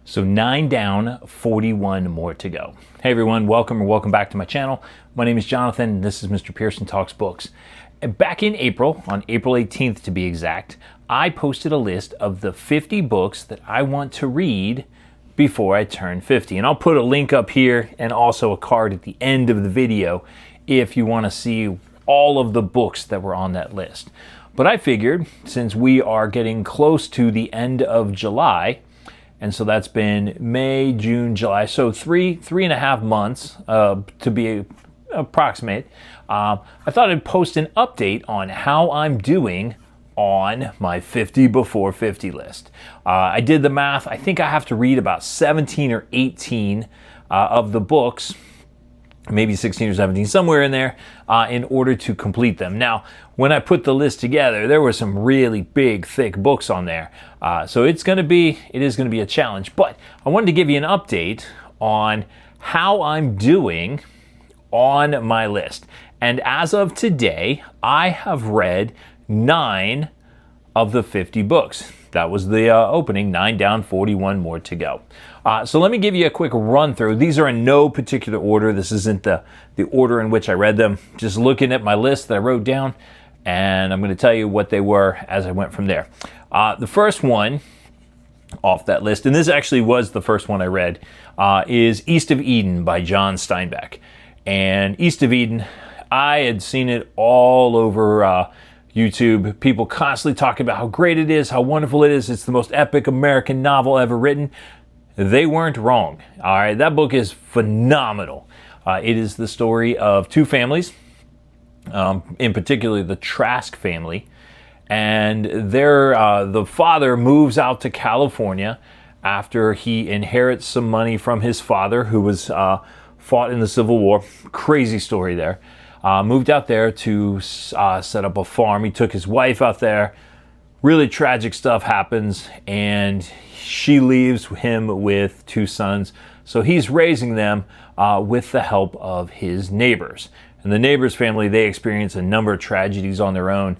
So 9 down, 41 more to go. Hey everyone, welcome back to my channel. My name is Jonathan, and this is Mr. Pearson Talks Books. Back in April, on April 18th to be exact, I posted a list of the 50 books that I want to read before I turn 50. And I'll put a link up here and also a card at the end of the video if you want to see all of the books that were on that list. But I figured, since we are getting close to the end of July, and so that's been May, June, July, so three and a half months to be approximate. I thought I'd post an update on how I'm doing on my 50 before 50 list. I did the math. I think I have to read about 17 or 18 of the books, maybe 16 or 17, somewhere in there, in order to complete them. Now, when I put the list together, there were some really big, thick books on there. So it is going to be a challenge. But I wanted to give you an update on how I'm doing on my list. And as of today, I have read 9 of the 50 books. That was the opening, 9 down, 41 more to go. So let me give you a quick run through. These are in no particular order. This isn't the order in which I read them. Just looking at my list that I wrote down, and I'm going to tell you what they were as I went from there. The first one off that list, and this actually was the first one I read, is East of Eden by John Steinbeck. And East of Eden, I had seen it all over YouTube. People constantly talking about how great it is, how wonderful it is. It's the most epic American novel ever written. They weren't wrong. All right, that book is phenomenal. It is the story of two families, in particular the Trask family, and the father moves out to California after he inherits some money from his father, who was fought in the Civil War. Crazy story there. Moved out there to set up a farm. He took his wife out there. Really tragic stuff happens, and she leaves him with 2 sons. So he's raising them with the help of his neighbors. And the neighbors' family, they experience a number of tragedies on their own.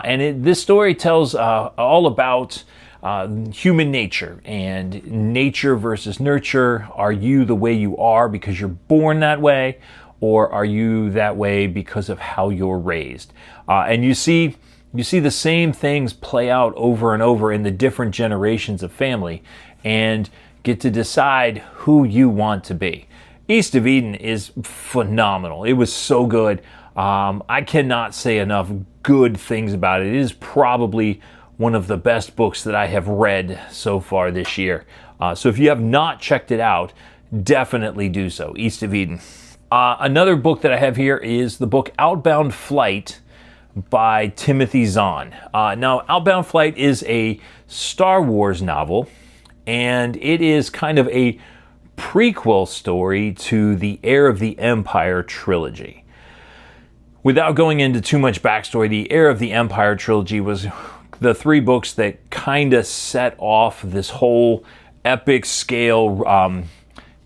This story tells all about human nature and nature versus nurture. Are you the way you are because you're born that way? Or are you that way because of how you're raised? And you see the same things play out over and over in the different generations of family, and get to decide who you want to be. East of Eden is phenomenal. It was so good. I cannot say enough good things about it. It is probably one of the best books that I have read so far this year. So if you have not checked it out, definitely do so. East of Eden. Another book that I have here is the book Outbound Flight by Timothy Zahn. Now, Outbound Flight is a Star Wars novel, and it is kind of a prequel story to the Heir of the Empire trilogy. Without going into too much backstory, the Heir of the Empire trilogy was the 3 books that kind of set off this whole epic scale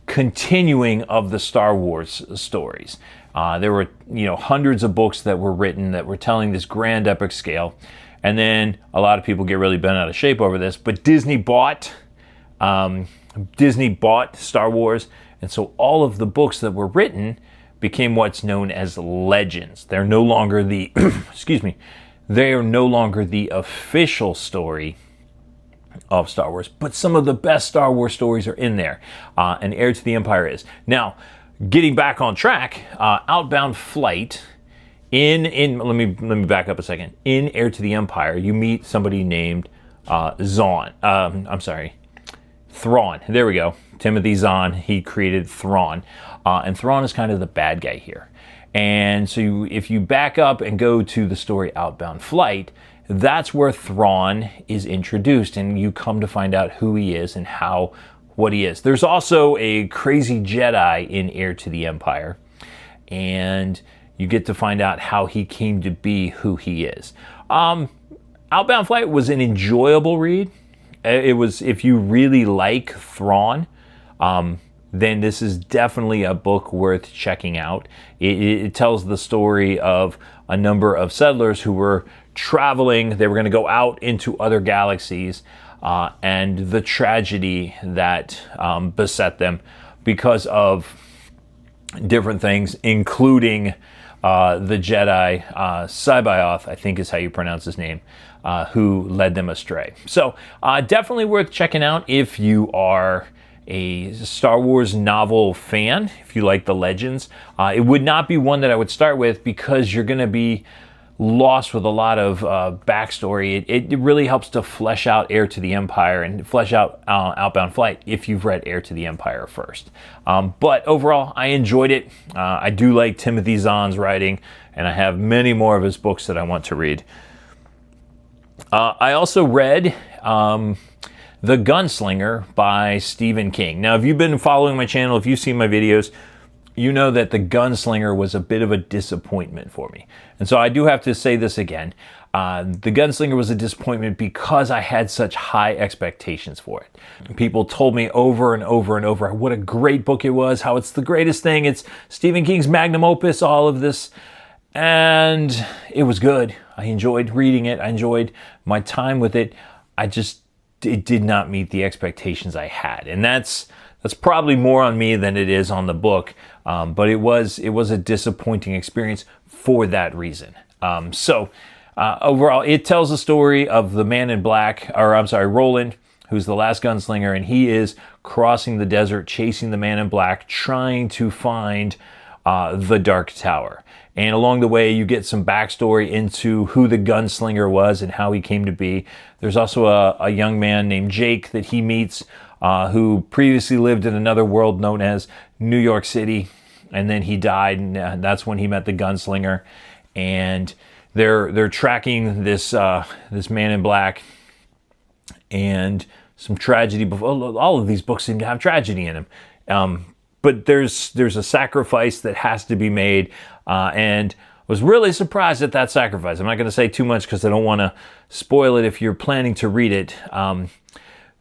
continuing of the Star Wars stories. There were, hundreds of books that were written that were telling this grand epic scale. And then a lot of people get really bent out of shape over this, but Disney bought Star Wars. And so all of the books that were written became what's known as legends. They're no longer the, they are no longer the official story of Star Wars, but some of the best Star Wars stories are in there, and Heir to the Empire is. Now, getting back on track, Outbound Flight, let me back up a second. In Heir to the Empire, you meet somebody named Thrawn. There we go. Timothy Zahn, he created Thrawn, and Thrawn is kind of the bad guy here. And so if you back up and go to the story Outbound Flight, that's where Thrawn is introduced, and you come to find out who he is and what he is. There's also a crazy Jedi in Heir to the Empire, and you get to find out how he came to be who he is. Outbound Flight was an enjoyable read. It was, if you really like Thrawn, then this is definitely a book worth checking out. It tells the story of a number of settlers who were traveling. They were going to go out into other galaxies, and the tragedy that beset them because of different things, including the Jedi, Cybaoth, I think is how you pronounce his name, who led them astray. So definitely worth checking out if you are a Star Wars novel fan, if you like the legends. It would not be one that I would start with because you're going to be lost with a lot of backstory. It really helps to flesh out Heir to the Empire and flesh out Outbound Flight if you've read Heir to the Empire first. But overall, I enjoyed it. I do like Timothy Zahn's writing, and I have many more of his books that I want to read. I also read The Gunslinger by Stephen King. Now, if you've been following my channel, if you've seen my videos, you know that The Gunslinger was a bit of a disappointment for me. And so I do have to say this again. The Gunslinger was a disappointment because I had such high expectations for it. People told me over and over and over what a great book it was, how it's the greatest thing, it's Stephen King's magnum opus, all of this. And it was good. I enjoyed reading it. I enjoyed my time with it. It did not meet the expectations I had. And that's probably more on me than it is on the book. But it was a disappointing experience for that reason. Overall, it tells the story of the man in black, Roland, who's the last gunslinger, and he is crossing the desert, chasing the man in black, trying to find the Dark Tower. And along the way, you get some backstory into who the gunslinger was and how he came to be. There's also a young man named Jake that he meets who previously lived in another world known as New York City. And then he died, and that's when he met the gunslinger. And they're tracking this man in black, and some tragedy. All of these books seem to have tragedy in them. But there's a sacrifice that has to be made, and was really surprised at that sacrifice. I'm not going to say too much because I don't want to spoil it if you're planning to read it.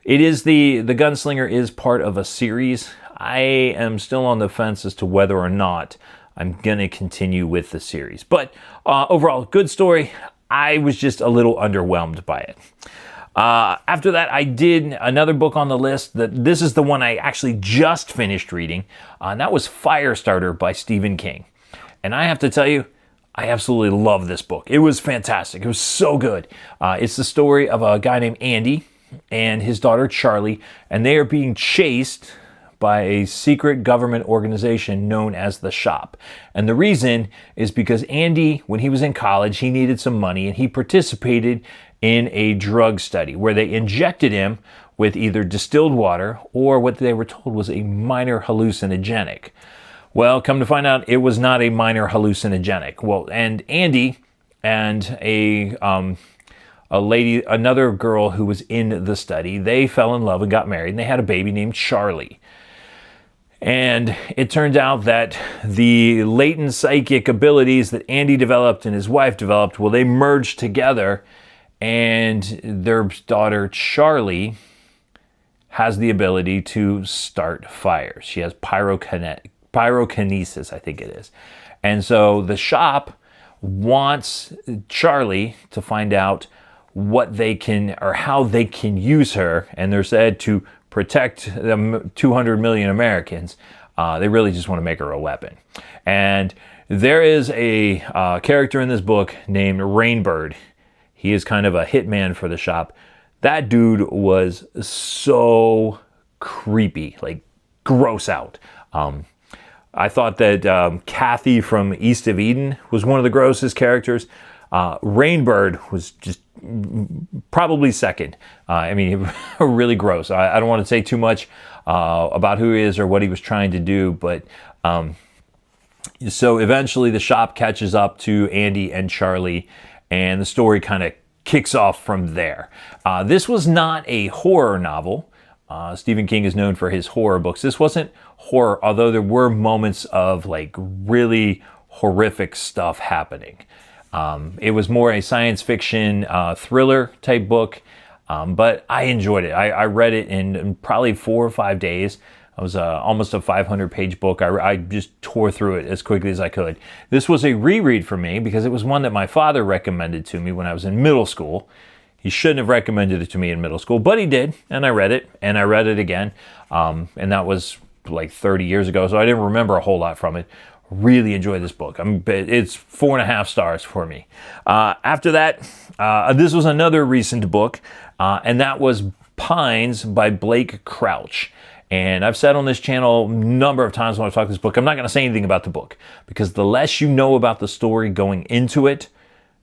It is the Gunslinger is part of a series. I am still on the fence as to whether or not I'm going to continue with the series. But overall, good story. I was just a little underwhelmed by it. After that, I did another book on the list. This is the one I actually just finished reading. And that was Firestarter by Stephen King. And I have to tell you, I absolutely love this book. It was fantastic. It was so good. It's the story of a guy named Andy and his daughter Charlie, and they are being chased by a secret government organization known as the Shop. And the reason is because Andy, when he was in college, he needed some money, and he participated in a drug study where they injected him with either distilled water or what they were told was a minor hallucinogenic. Well, come to find out, it was not a minor hallucinogenic. Well, and Andy and another girl who was in the study, they fell in love and got married, and they had a baby named Charlie. And it turned out that the latent psychic abilities that Andy developed and his wife developed, well, they merged together, and their daughter Charlie has the ability to start fires. She has pyrokinesis, I think it is. And so the Shop wants Charlie to find out what they can, or how they can use her, and they're said to protect the 200 million Americans. They really just want to make her a weapon. And there is a character in this book named Rainbird. He is kind of a hitman for the Shop. That dude was so creepy, like gross out. I thought that Kathy from East of Eden was one of the grossest characters. Rainbird was just probably second. I mean, really gross. I don't want to say too much about who he is or what he was trying to do, but so eventually the Shop catches up to Andy and Charlie, and the story kind of kicks off from there. This was not a horror novel. Stephen King is known for his horror books. This wasn't horror, although there were moments of like really horrific stuff happening. It was more a science fiction thriller type book, but I enjoyed it. I read it in probably 4 or 5 days. It was almost a 500-page book. I just tore through it as quickly as I could. This was a reread for me because it was one that my father recommended to me when I was in middle school. He shouldn't have recommended it to me in middle school, but he did, and I read it, and I read it again, and that was like 30 years ago, so I didn't remember a whole lot from it. Really enjoyed this book. It's 4.5 stars for me. After that, this was another recent book, and that was Pines by Blake Crouch. And I've said on this channel a number of times when I've talked this book, I'm not going to say anything about the book, because the less you know about the story going into it,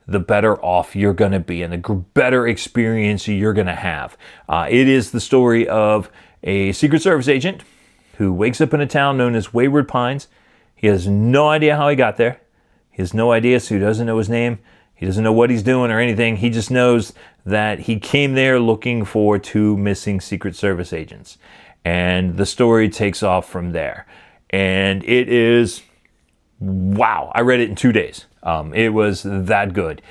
the better off you're going to be and the better experience you're going to have. It is the story of a Secret Service agent who wakes up in a town known as Wayward Pines. He has no idea how he got there. He has no idea, so he doesn't know his name. He doesn't know what he's doing or anything. He just knows that he came there looking for 2 missing Secret Service agents. And the story takes off from there. And it is, wow, I read it in 2 days. It was that good.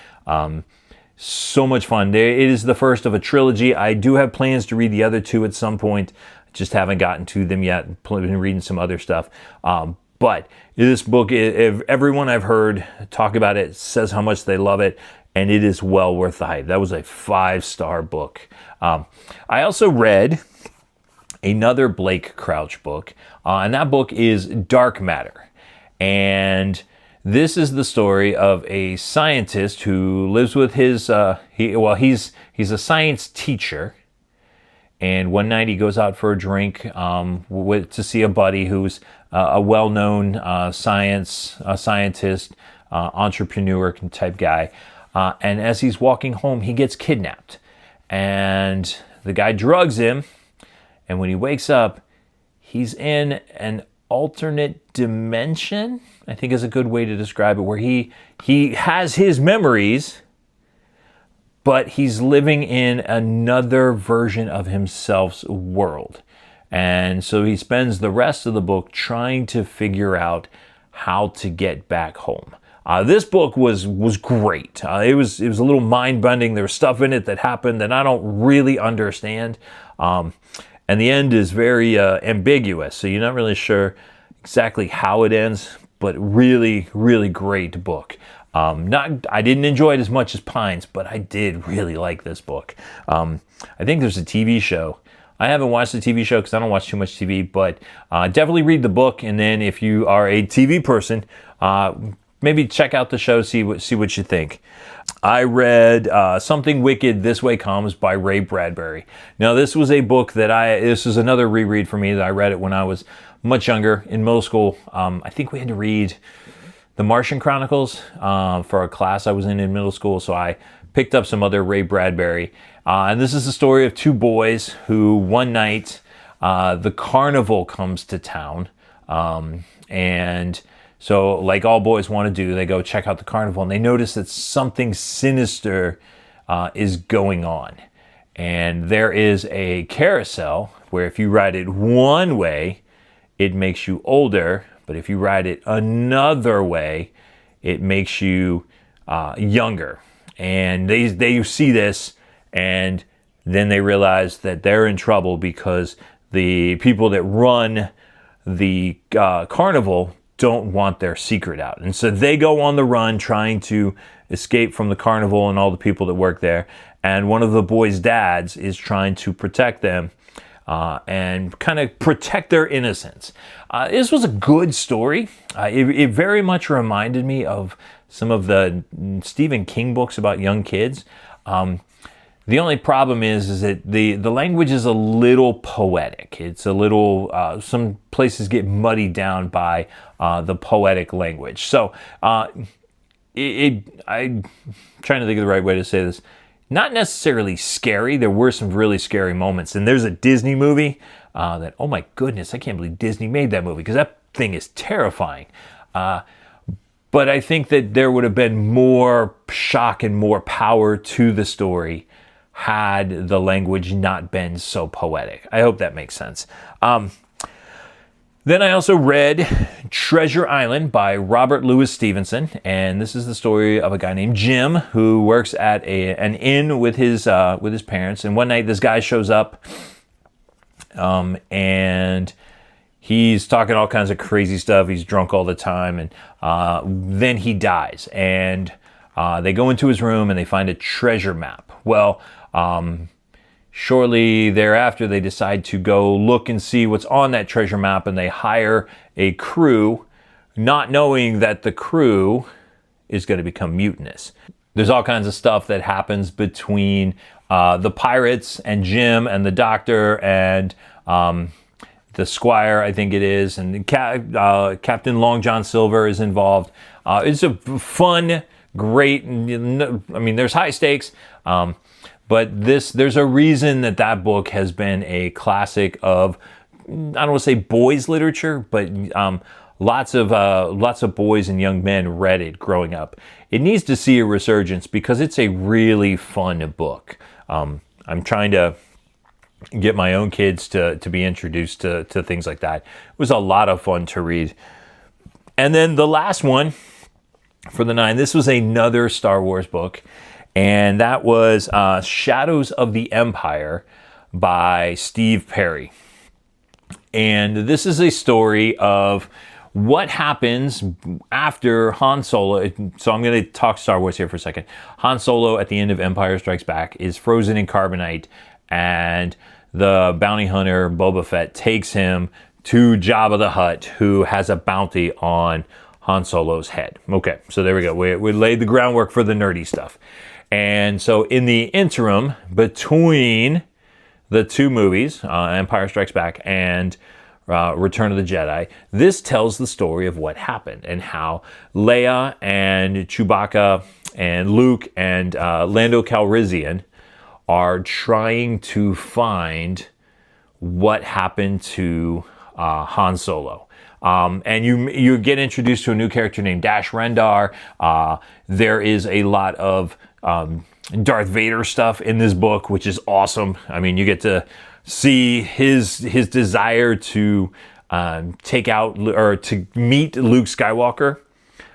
So much fun. It is the first of a trilogy. I do have plans to read the other 2 at some point. Just haven't gotten to them yet. Been reading some other stuff. But this book, everyone I've heard talk about it says how much they love it, and it is well worth the hype. That was a 5-star book. I also read another Blake Crouch book, and that book is Dark Matter. And this is the story of a scientist who lives with his, he's a science teacher. And one night he goes out for a drink to see a buddy who's a well-known scientist, entrepreneur type guy. And as he's walking home, he gets kidnapped. And the guy drugs him. And when he wakes up, he's in an alternate dimension, I think is a good way to describe it, where he has his memories, but he's living in another version of himself's world. And so he spends the rest of the book trying to figure out how to get back home. This book was great. It was a little mind-bending. There was stuff in it that happened that I don't really understand. And the end is very ambiguous, so you're not really sure exactly how it ends, but really, really great book. I didn't enjoy it as much as Pines, but I did really like this book. I think there's a TV show. I haven't watched the TV show because I don't watch too much TV, but definitely read the book, and then if you are a TV person, maybe check out the show, see what you think. I read Something Wicked This Way Comes by Ray Bradbury. Now, this was a book that this is another reread for me that I read it when I was much younger in middle school. I think we had to read The Martian Chronicles for a class I was in middle school, so I picked up some other Ray Bradbury. And this is the story of 2 boys who one night the carnival comes to town, and so, like all boys want to do, they go check out the carnival, and they notice that something sinister is going on. And there is a carousel where if you ride it one way, it makes you older, but if you ride it another way, it makes you younger. And they see this, and then they realize that they're in trouble because the people that run the carnival don't want their secret out. And so they go on the run trying to escape from the carnival and all the people that work there. And one of the boys' dads is trying to protect them and kind of protect their innocence. This was a good story. It very much reminded me of some of the Stephen King books about young kids. The only problem is that the language is a little poetic. It's a little, some places get muddied down by the poetic language. So I'm trying to think of the right way to say this. Not necessarily scary. There were some really scary moments. And there's a Disney movie that, oh my goodness, I can't believe Disney made that movie because that thing is terrifying. But I think that there would have been more shock and more power to the story had the language not been so poetic. I hope that makes sense. Then I also read Treasure Island by Robert Louis Stevenson, and this is the story of a guy named Jim who works at an inn with his parents. And one night this guy shows up, and he's talking all kinds of crazy stuff. He's drunk all the time, and then he dies. And they go into his room and they find a treasure map. Well, Shortly thereafter, they decide to go look and see what's on that treasure map, and they hire a crew, not knowing that the crew is going to become mutinous. There's all kinds of stuff that happens between the pirates and Jim and the doctor and the squire, I think it is, and Captain Long John Silver is involved. It's a fun, great, I mean, there's high stakes, but there's a reason that book has been a classic of, I don't want to say boys literature, but lots of boys and young men read it growing up. It needs to see a resurgence because it's a really fun book. I'm trying to get my own kids to be introduced to things like that. It was a lot of fun to read. And then the last one for the 9, this was another Star Wars book, and that was Shadows of the Empire by Steve Perry. And this is a story of what happens after Han Solo. So I'm going to talk Star Wars here for a second. Han Solo at the end of Empire Strikes Back is frozen in carbonite, and the bounty hunter Boba Fett takes him to Jabba the Hutt, who has a bounty on Han Solo's head. Okay, so there we go. We laid the groundwork for the nerdy stuff. And so in the interim between the two movies, Empire Strikes Back and Return of the Jedi, this tells the story of what happened and how Leia and Chewbacca and Luke and Lando Calrissian are trying to find what happened to Han Solo. And you get introduced to a new character named Dash Rendar. There is a lot of Darth Vader stuff in this book, which is awesome. I mean, you get to see his desire to take out or to meet Luke Skywalker,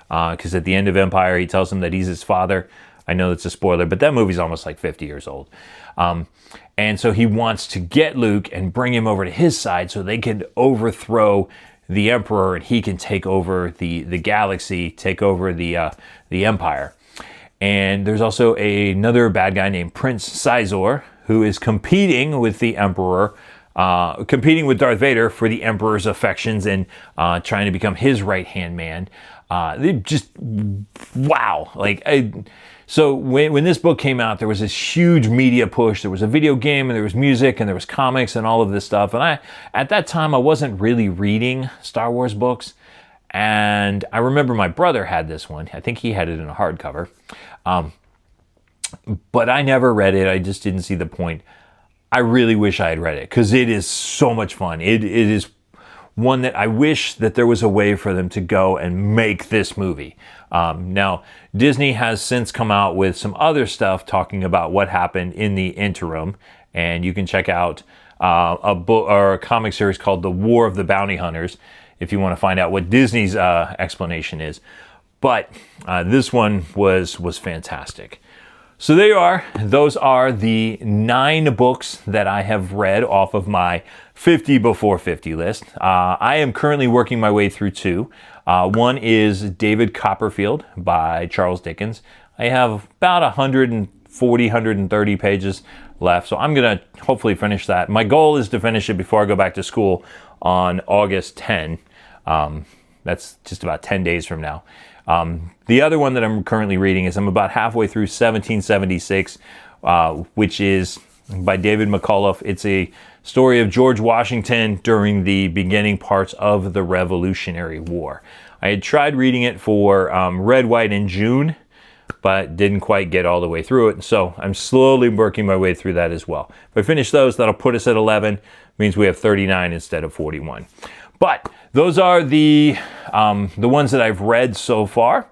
because at the end of Empire, he tells him that he's his father. I know that's a spoiler, but that movie's almost like 50 years old. And so he wants to get Luke and bring him over to his side so they can overthrow the Emperor and he can take over the galaxy, take over the Empire. And there's also another bad guy named Prince Sizor, who is competing with the Emperor, competing with Darth Vader for the Emperor's affections and trying to become his right-hand man. They just, wow. So when this book came out, there was this huge media push. There was a video game, and there was music, and there was comics, and all of this stuff. And at that time, I wasn't really reading Star Wars books. And I remember my brother had this one. I think he had it in a hardcover. But I never read it. I just didn't see the point. I really wish I had read it because it is so much fun. It is one that I wish that there was a way for them to go and make this movie. Now, Disney has since come out with some other stuff talking about what happened in the interim, and you can check out a book or a comic series called The War of the Bounty Hunters if you want to find out what Disney's explanation is. But this one was fantastic. So there you are. Those are the 9 books that I have read off of my 50 before 50 list. I am currently working my way through 2. One is David Copperfield by Charles Dickens. I have about 140, 130 pages left, so I'm going to hopefully finish that. My goal is to finish it before I go back to school on August 10. That's just about 10 days from now. The other one that I'm currently reading is I'm about halfway through 1776, which is by David McCullough. It's a story of George Washington during the beginning parts of the Revolutionary War. I had tried reading it for Red, White, and June, but didn't quite get all the way through it. So I'm slowly working my way through that as well. If I finish those, that'll put us at 11. Means we have 39 instead of 41. But those are the ones that I've read so far.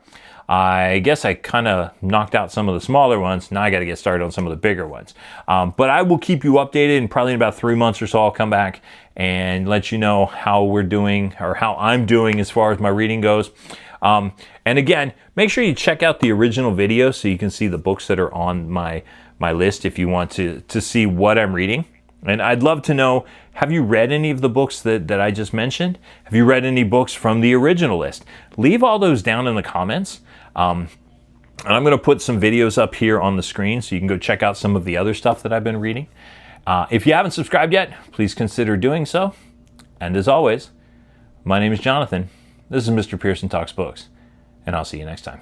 I guess I kind of knocked out some of the smaller ones. Now I got to get started on some of the bigger ones. But I will keep you updated, and probably in about 3 months or so I'll come back and let you know how we're doing or how I'm doing as far as my reading goes. And again, make sure you check out the original video so you can see the books that are on my list if you want to see what I'm reading. And I'd love to know, have you read any of the books that I just mentioned? Have you read any books from the original list? Leave all those down in the comments. And I'm going to put some videos up here on the screen so you can go check out some of the other stuff that I've been reading. If you haven't subscribed yet, please consider doing so. And as always, my name is Jonathan. This is Mr. Pearson Talks Books, and I'll see you next time.